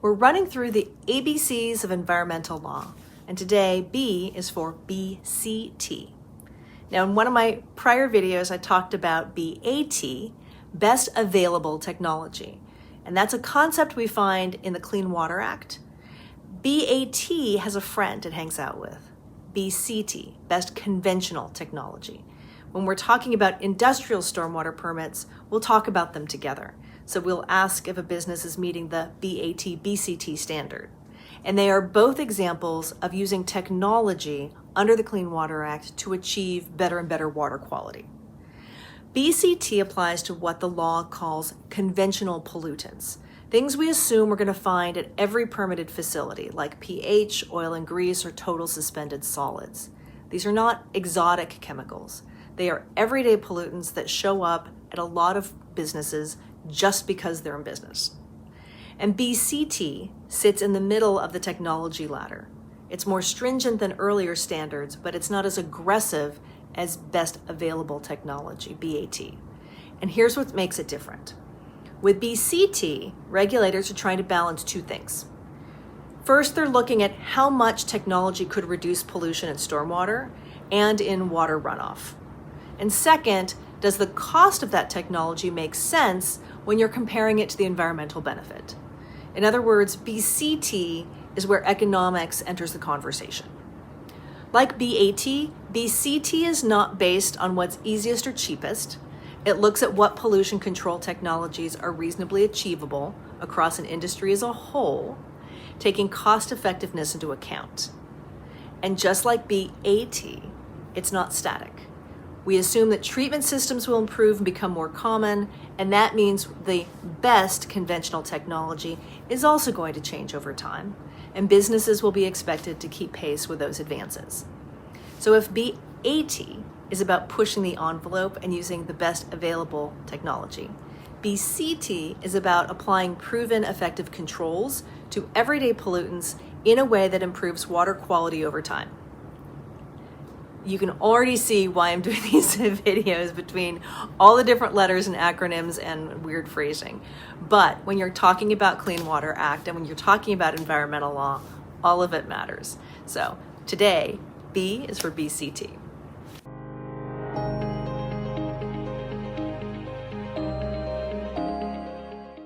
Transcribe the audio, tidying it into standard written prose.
We're running through the ABCs of environmental law, and today B is for BCT. Now, in one of my prior videos, I talked about BAT, Best Available Technology, and that's a concept we find in the Clean Water Act. BAT has a friend it hangs out with, BCT, Best Conventional Technology. When we're talking about industrial stormwater permits, we'll talk about them together. So we'll ask if a business is meeting the BAT-BCT standard. And they are both examples of using technology under the Clean Water Act to achieve better and better water quality. BCT applies to what the law calls conventional pollutants, things we assume we're going to find at every permitted facility, like pH, oil and grease, or total suspended solids. These are not exotic chemicals. They are everyday pollutants that show up at a lot of businesses just because they're in business. And BCT sits in the middle of the technology ladder. It's more stringent than earlier standards, but it's not as aggressive as best available technology, BAT. And here's what makes it different. With BCT, regulators are trying to balance two things. First, they're looking at how much technology could reduce pollution in stormwater and in water runoff. And second, does the cost of that technology make sense when you're comparing it to the environmental benefit? In other words, BCT is where economics enters the conversation. Like BAT, BCT is not based on what's easiest or cheapest. It looks at what pollution control technologies are reasonably achievable across an industry as a whole, taking cost effectiveness into account. And just like BAT, it's not static. We assume that treatment systems will improve and become more common, and that means the best conventional technology is also going to change over time, and businesses will be expected to keep pace with those advances. So if BAT is about pushing the envelope and using the best available technology, BCT is about applying proven effective controls to everyday pollutants in a way that improves water quality over time. You can already see why I'm doing these videos between all the different letters and acronyms and weird phrasing. But when you're talking about Clean Water Act and when you're talking about environmental law, all of it matters. So today, B is for BCT.